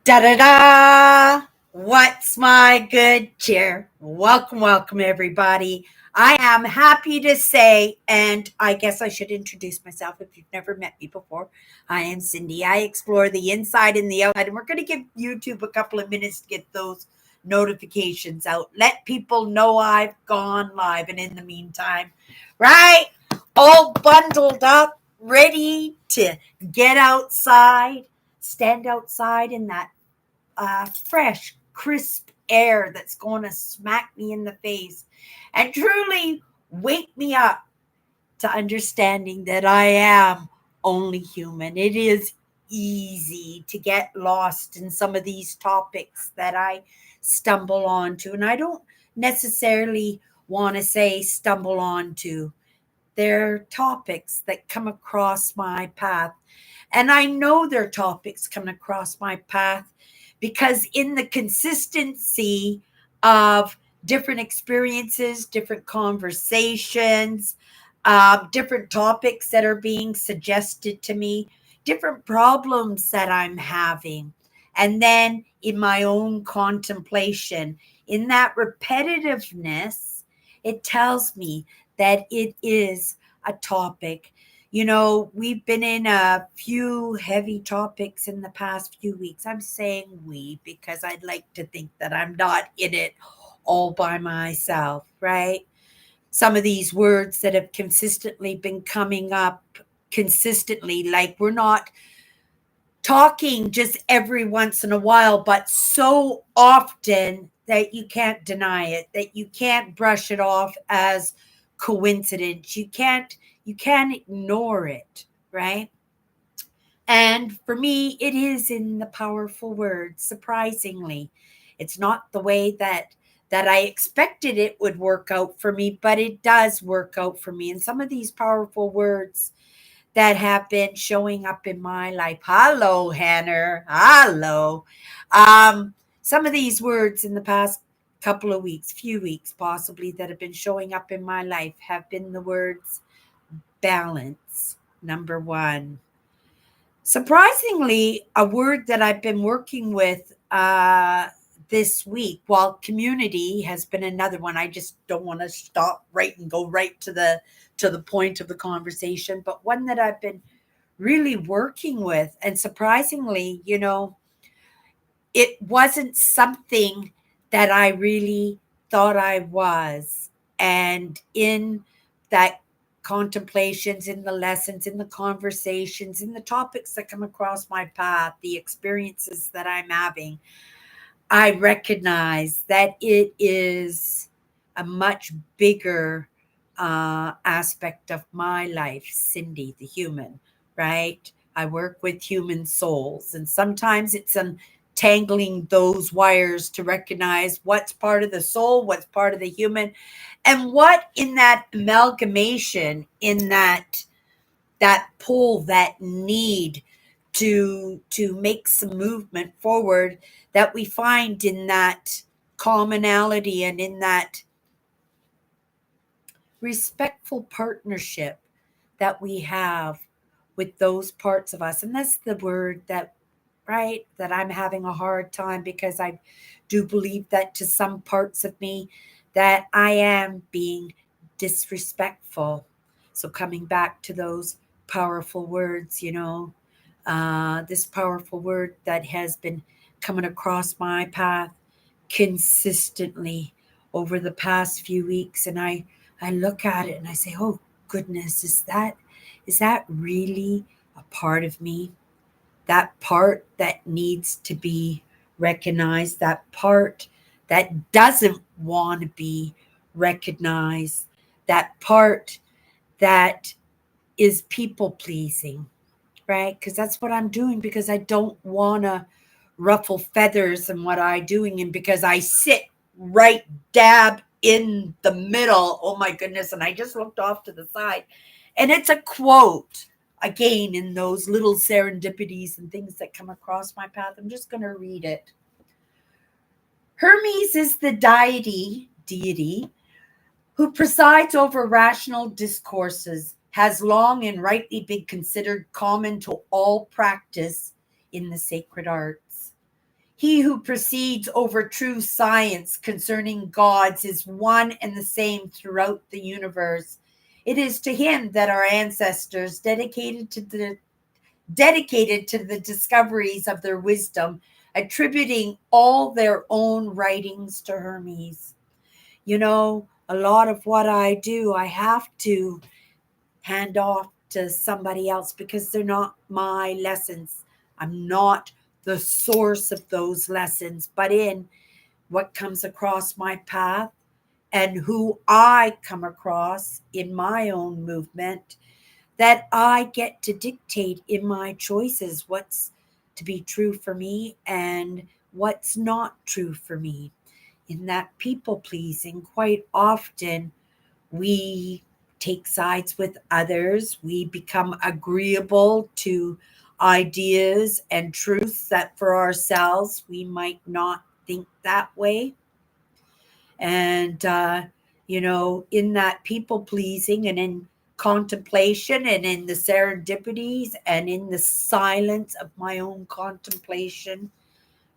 Da da da! What's my good cheer? Welcome, everybody. I am happy to say, and I guess I should introduce myself if you've never met me before. I am Cindy. I explore the inside and the outside, and we're going to give YouTube a couple of minutes to get those notifications out. Let people know I've gone live, and in the meantime, right, all bundled up, ready to get outside, stand outside in that fresh, crisp air that's going to smack me in the face and truly wake me up to understanding that I am only human. It is easy to get lost in some of these topics that I stumble onto. And I don't necessarily want to say stumble onto. They're topics that come across my path. And I know they're topics coming across my path because in the consistency of different experiences, different conversations, different topics that are being suggested to me, different problems that I'm having, and then in my own contemplation, in that repetitiveness, it tells me that it is a topic. We've been in a few heavy topics in the past few weeks. I'm saying we because I'd like to think that I'm not in it all by myself, right? Some of these words that have consistently been coming up consistently, like we're not talking just every once in a while, but so often that you can't deny it, that you can't brush it off as coincidence. You can't ignore it, right? And for me, it is in the powerful word, surprisingly. It's not the way that I expected it would work out for me, but it does work out for me. And some of these powerful words that have been showing up in my life. Hello, Hannah. Hello. Some of these words in the past couple of weeks, few weeks possibly, that have been showing up in my life have been the words balance, number one. Surprisingly, a word that I've been working with this week, while community has been another one. I just don't want to stop right and go right to the point of the conversation, but one that I've been really working with, and surprisingly, it wasn't something that I really thought I was. And in that contemplations, in the lessons, in the conversations, in the topics that come across my path, the experiences that I'm having, I recognize that it is a much bigger aspect of my life, Cindy, the human, right? I work with human souls, and sometimes it's untangling those wires to recognize what's part of the soul, what's part of the human, and what in that amalgamation, in that pull, that need to make some movement forward, that we find in that commonality and in that respectful partnership that we have with those parts of us. And that's the word that, right, that I'm having a hard time, because I do believe that to some parts of me that I am being disrespectful. So coming back to those powerful words, this powerful word that has been coming across my path consistently over the past few weeks, and I look at it and I say, oh goodness, is that really a part of me? That part that needs to be recognized, that part that doesn't want to be recognized, that part that is people pleasing, right? Because that's what I'm doing, because I don't want to ruffle feathers in what I'm doing, and because I sit right dab in the middle. Oh my goodness. And I just looked off to the side, and it's a quote again in those little serendipities and things that come across my path. I'm just going to read it. Hermes is the deity who presides over rational discourses, has long and rightly been considered common to all practice in the sacred arts. He who proceeds over true science concerning gods is one and the same throughout the universe. It is to him that our ancestors dedicated to the discoveries of their wisdom, attributing all their own writings to Hermes. You know, a lot of what I do, I have to hand off to somebody else because they're not my lessons. I'm not the source of those lessons, but in what comes across my path and who I come across in my own movement, that I get to dictate in my choices what's to be true for me and what's not true for me. In that people pleasing, quite often we take sides with others, we become agreeable to ideas and truths that for ourselves we might not think that way. And, in that people pleasing and in contemplation and in the serendipities and in the silence of my own contemplation,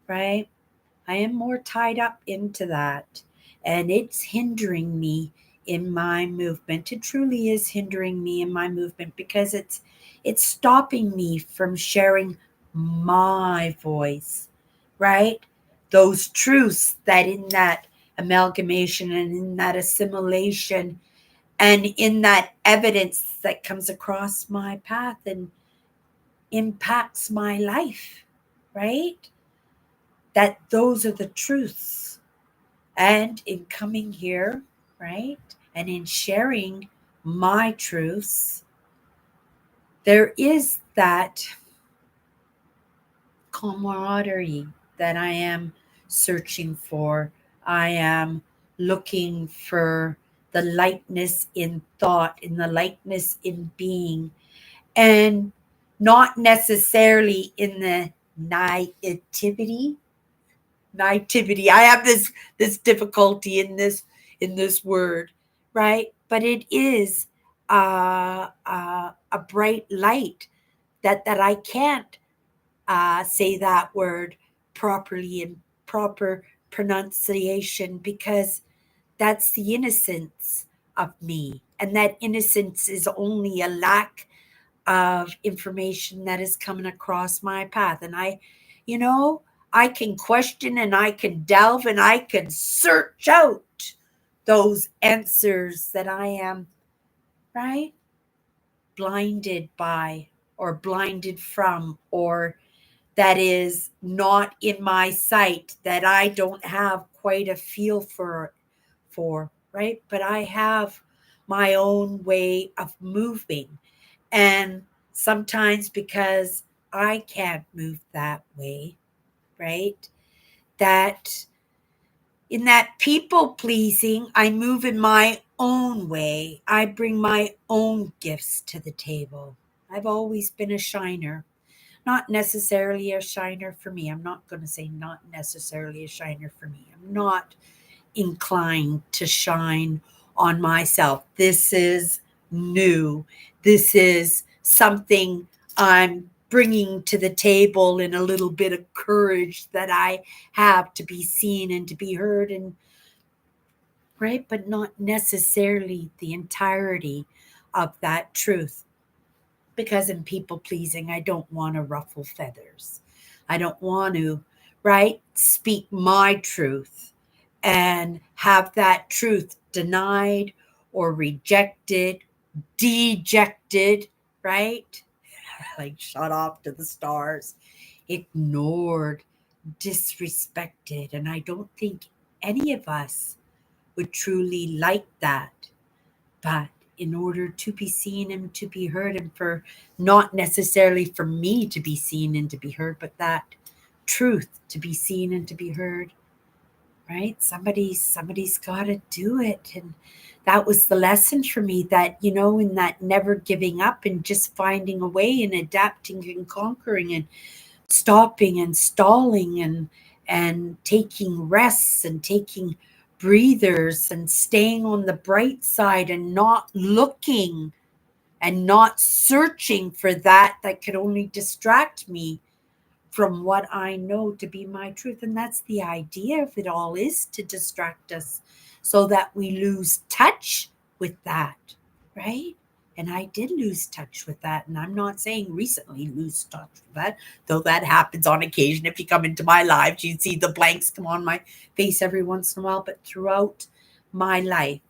right? I am more tied up into that. And it's hindering me in my movement. It truly is hindering me in my movement because it's stopping me from sharing my voice, right? Those truths that in that amalgamation and in that assimilation and in that evidence that comes across my path and impacts my life, right? That those are the truths. And in coming here, right, and in sharing my truths, there is that camaraderie that I am searching for. I am looking for the lightness in thought, in the lightness in being, and not necessarily in the naivety. I have this difficulty in this word, right? But it is a bright light that I can't say that word properly in proper pronunciation because that's the innocence of me, and that innocence is only a lack of information that is coming across my path. And you know, I can question and I can delve and I can search out those answers that I am, right, blinded by or blinded from, or that is not in my sight, that I don't have quite a feel for, right? But I have my own way of moving. And sometimes because I can't move that way, right? That in that people pleasing, I move in my own way. I bring my own gifts to the table. I've always been a shiner, not necessarily a shiner for me. I'm not going to say not necessarily a shiner for me. I'm not inclined to shine on myself. This is new. This is something I'm bringing to the table in a little bit of courage that I have to be seen and to be heard, and right, but not necessarily the entirety of that truth. Because in people pleasing, I don't want to ruffle feathers. I don't want to, right, speak my truth and have that truth denied or rejected, dejected, right? Like shut off to the stars, ignored, disrespected. And I don't think any of us would truly like that. But in order to be seen and to be heard, and for not necessarily for me to be seen and to be heard, but that truth to be seen and to be heard, right? Somebody's got to do it. And that was the lesson for me, that, in that never giving up and just finding a way and adapting and conquering and stopping and stalling and taking rests and taking breathers and staying on the bright side and not looking and not searching for that could only distract me, from what I know to be my truth. And that's the idea of it all, is to distract us so that we lose touch with that, right? And I did lose touch with that. And I'm not saying recently lose touch with that, though that happens on occasion. If you come into my lives, you see the blanks come on my face every once in a while. But throughout my life,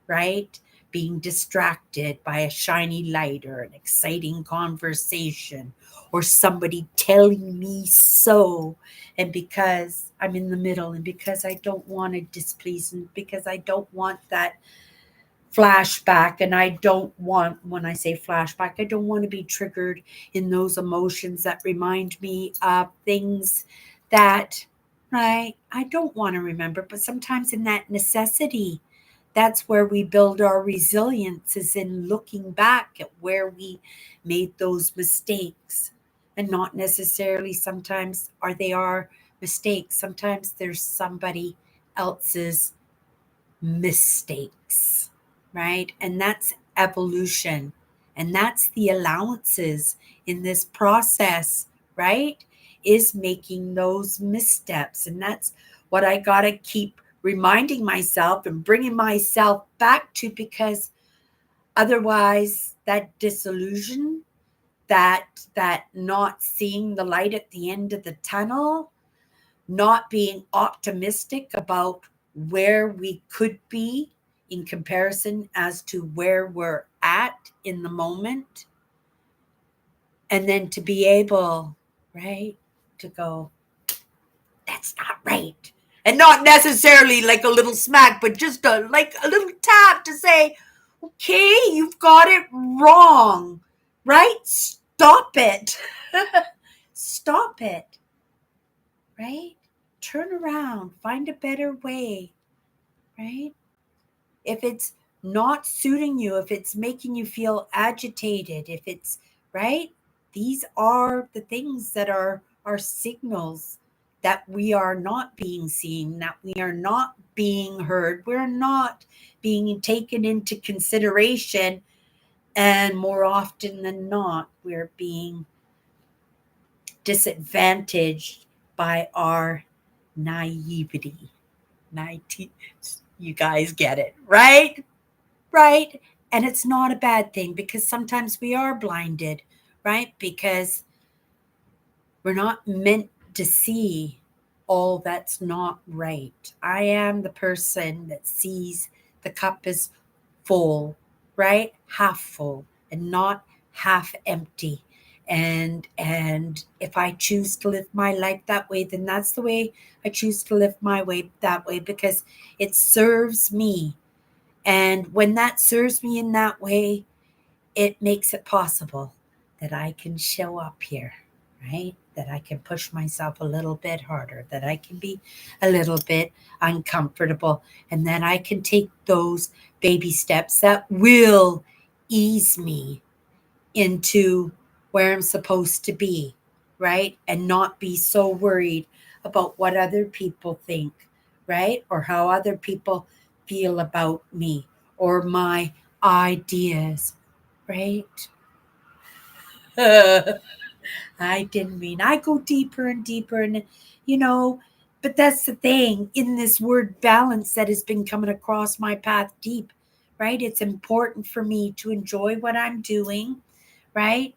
right? Being distracted by a shiny light or an exciting conversation or somebody telling me so. And because I'm in the middle and because I don't want to displease and because I don't want that flashback, and I don't want, when I say flashback, I don't want to be triggered in those emotions that remind me of things that, right, I don't want to remember. But sometimes in that necessity, that's where we build our resilience, is in looking back at where we made those mistakes. And not necessarily sometimes are they our mistakes. Sometimes there's somebody else's mistakes, right? And that's evolution. And that's the allowances in this process, right? Is making those missteps. And that's what I got to keep reminding myself and bringing myself back to, because otherwise that disillusion, that not seeing the light at the end of the tunnel, not being optimistic about where we could be in comparison as to where we're at in the moment. And then to be able, right, to go, that's not right. And not necessarily like a little smack, but just like a little tap to say, okay, you've got it wrong, right? Stop it. Stop it, right? Turn around, find a better way, right? If it's not suiting you, if it's making you feel agitated, if it's, right, these are the things that are signals that we are not being seen, that we are not being heard, we're not being taken into consideration. And more often than not, we're being disadvantaged by our naivety. You guys get it, right? Right. And it's not a bad thing, because sometimes we are blinded, right? Because we're not meant to see all that's not right. I am the person that sees the cup as full, right? Half full and not half empty. And if I choose to live my life that way, then that's the way I choose to live my way that way, because it serves me. And when that serves me in that way, it makes it possible that I can show up here, right? That I can push myself a little bit harder, that I can be a little bit uncomfortable, and that I can take those baby steps that will ease me into where I'm supposed to be, right? And not be so worried about what other people think, right? Or how other people feel about me or my ideas, right? I didn't mean, I go deeper and deeper, and you know, but that's the thing in this word balance that has been coming across my path deep, right? It's important for me to enjoy what I'm doing, right?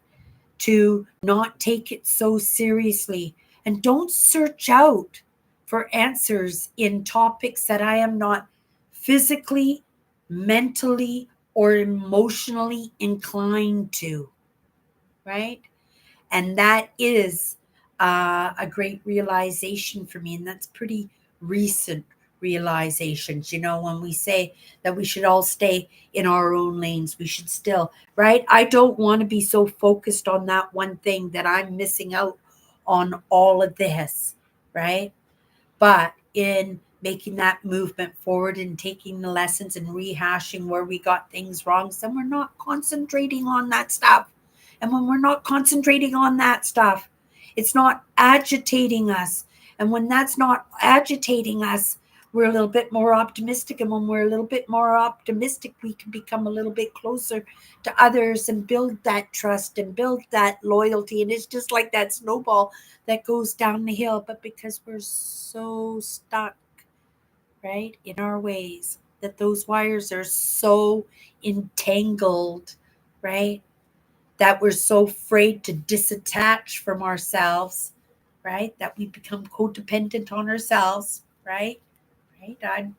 To not take it so seriously, and don't search out for answers in topics that I am not physically, mentally, or emotionally inclined to, right? And that is a great realization for me. And that's pretty recent realizations. You know, when we say that we should all stay in our own lanes, we should still, right? I don't want to be so focused on that one thing that I'm missing out on all of this, right? But in making that movement forward and taking the lessons and rehashing where we got things wrong, so we're not concentrating on that stuff. And when we're not concentrating on that stuff, it's not agitating us. And when that's not agitating us, we're a little bit more optimistic. And when we're a little bit more optimistic, we can become a little bit closer to others and build that trust and build that loyalty. And it's just like that snowball that goes down the hill. But because we're so stuck, right, in our ways, that those wires are so entangled, right, that we're so afraid to disattach from ourselves, right, that we become codependent on ourselves, right? Right? I'm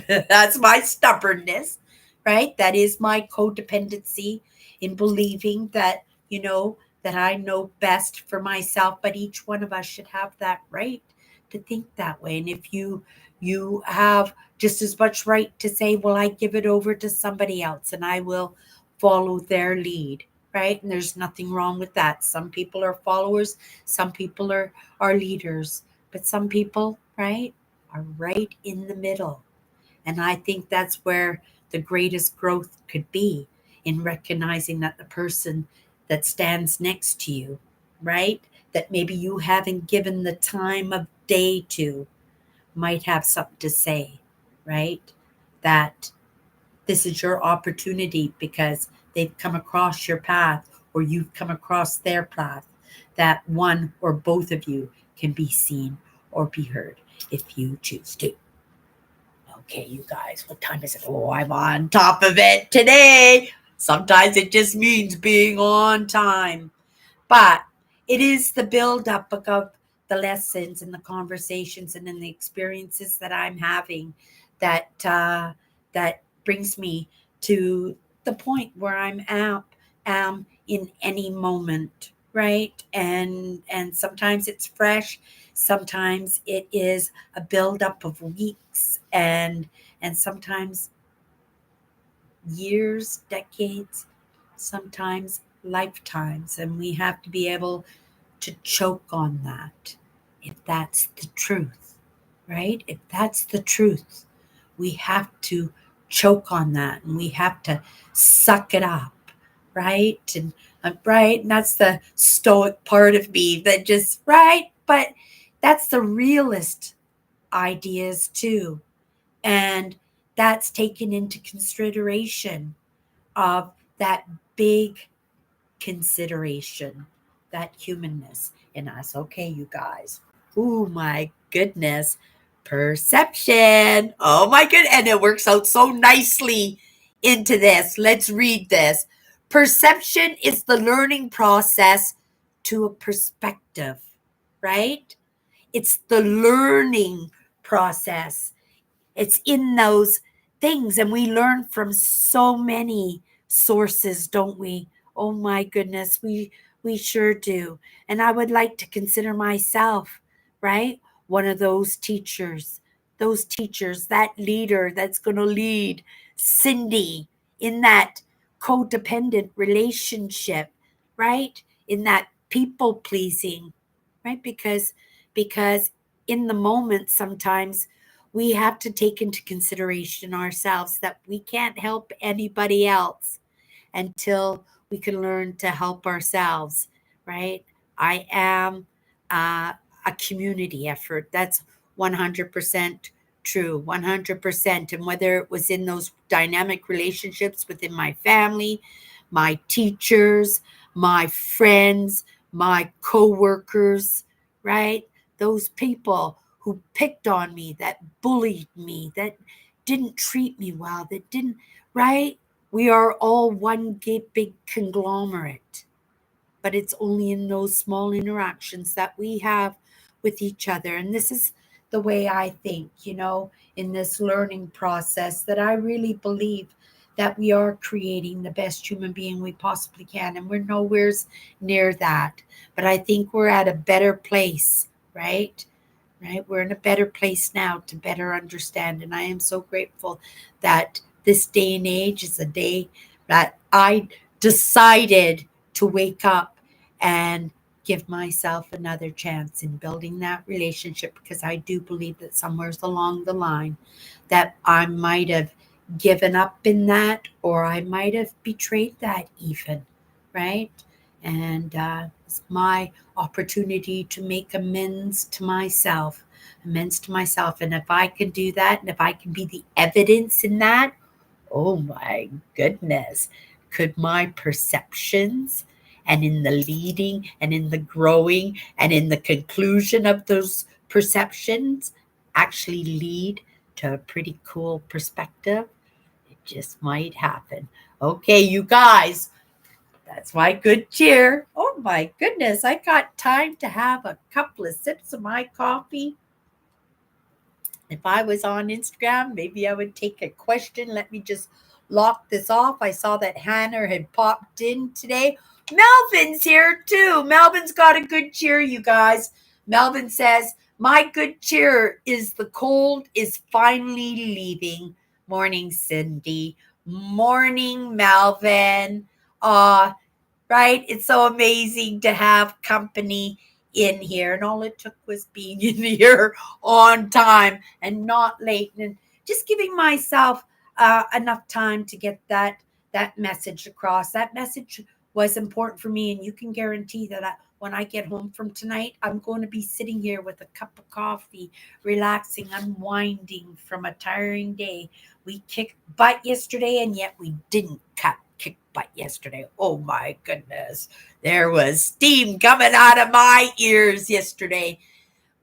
that's my stubbornness, right? That is my codependency in believing that, that I know best for myself, but each one of us should have that right to think that way. And if you have just as much right to say, well, I give it over to somebody else and I will follow their lead, right? And there's nothing wrong with that. Some people are followers, some people are leaders, but some people, right, are right in the middle. And I think that's where the greatest growth could be, in recognizing that the person that stands next to you, right, that maybe you haven't given the time of day to, might have something to say, right? That this is your opportunity because they've come across your path or you've come across their path, that one or both of you can be seen or be heard if you choose to. Okay, you guys, what time is it? Oh, I'm on top of it today. Sometimes it just means being on time. But it is the buildup of the lessons and the conversations and then the experiences that I'm having that that brings me to the point where am in any moment, right? And sometimes it's fresh, sometimes it is a buildup of weeks, and sometimes years, decades, sometimes lifetimes. And we have to be able to choke on that if that's the truth, right? If that's the truth, we have to choke on that and we have to suck it up, right? And right, and that's the stoic part of me that just right, but that's the realist ideas too. And that's taken into consideration of that big consideration, that humanness in us. Okay, you guys. Oh my goodness. Perception. Oh my goodness. And it works out so nicely into this. Let's read this. Perception is the learning process to a perspective, right? It's the learning process. It's in those things. And we learn from so many sources, don't we? Oh my goodness, we sure do. And I would like to consider myself, right? One of those teachers, that leader that's going to lead Cindy in that codependent relationship, right? In that people pleasing, right? Because in the moment sometimes we have to take into consideration ourselves that we can't help anybody else until we can learn to help ourselves, right? I am a community effort. That's 100% true, 100%. And whether it was in those dynamic relationships within my family, my teachers, my friends, my coworkers, right? Those people who picked on me, that bullied me, that didn't treat me well, that didn't, right? We are all one big conglomerate, but it's only in those small interactions that we have with each other. And this is the way I think, in this learning process, that I really believe that we are creating the best human being we possibly can. And we're nowhere near that. But I think we're at a better place, right? Right? We're in a better place now to better understand. And I am so grateful that this day and age is a day that I decided to wake up and give myself another chance in building that relationship, because I do believe that somewhere along the line that I might have given up in that, or I might have betrayed that even, right? And it's my opportunity to make amends to myself. Amends to myself. And if I can do that, and if I can be the evidence in that, oh my goodness, could my perceptions and in the leading and in the growing and in the conclusion of those perceptions actually lead to a pretty cool perspective? It just might happen. Okay, you guys, that's my good cheer. Oh my goodness, I got time to have a couple of sips of my coffee. If I was on Instagram, maybe I would take a question. Let me just lock this off. I saw that Hannah had popped in today. Melvin's here too. Melvin's got a good cheer, you guys. Melvin says, my good cheer is the cold is finally leaving. Morning, Cindy. Morning, Melvin. Right? It's so amazing to have company in here. And all it took was being in here on time and not late, and just giving myself enough time to get that message across. That message was important for me, and you can guarantee that when I get home from tonight, I'm going to be sitting here with a cup of coffee, relaxing, unwinding from a tiring day. We kicked butt yesterday, and yet we didn't kick butt yesterday. Oh my goodness. There was steam coming out of my ears yesterday,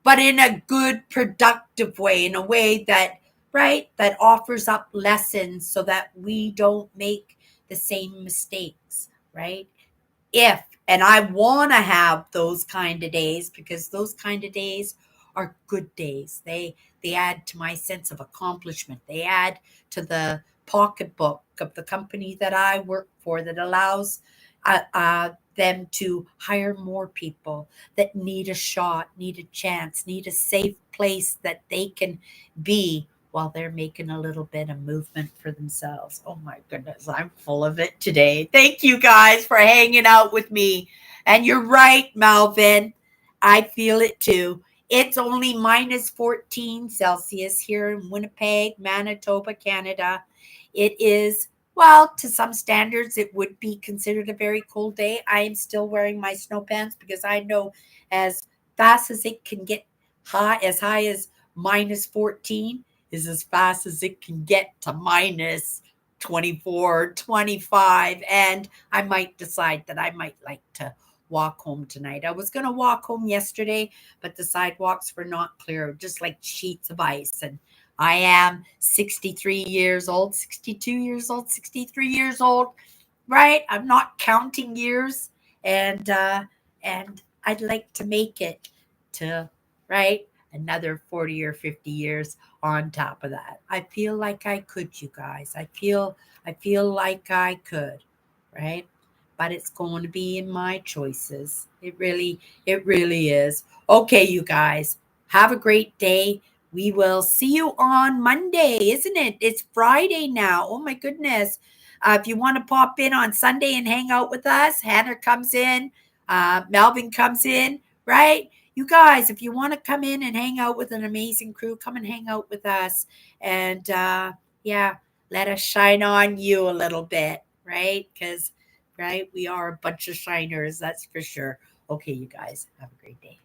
but in a good, productive way, in a way that, right, that offers up lessons so that we don't make the same mistakes, right? If and I want to have those kind of days, because those kind of days are good days. They add to my sense of accomplishment. They add to the pocketbook of the company that I work for, that allows them to hire more people that need a shot, need a chance, need a safe place that they can be while they're making a little bit of movement for themselves. Oh my goodness, I'm full of it today. Thank you guys for hanging out with me. And you're right, Melvin. I feel it too. It's only minus 14 Celsius here in Winnipeg, Manitoba, Canada. It is, well, to some standards, it would be considered a very cold day. I am still wearing my snow pants because I know as fast as it can get high as minus 14, is as fast as it can get to minus 24, 25. And I might decide that I might like to walk home tonight. I was going to walk home yesterday, but the sidewalks were not clear, just like sheets of ice. And I am 63 years old, 62 years old, 63 years old, right? I'm not counting years. And I'd like to make it to, right, another 40 or 50 years on top of that. I feel like I could, you guys. I feel like I could, right? But it's going to be in my choices. It really is. Okay, you guys. Have a great day. We will see you on Monday, isn't it? It's Friday now. Oh my goodness. If you want to pop in on Sunday and hang out with us, Hannah comes in, Melvin comes in, right? You guys, if you want to come in and hang out with an amazing crew, come and hang out with us. And yeah, let us shine on you a little bit, right? Because, right, we are a bunch of shiners, that's for sure. Okay, you guys, have a great day.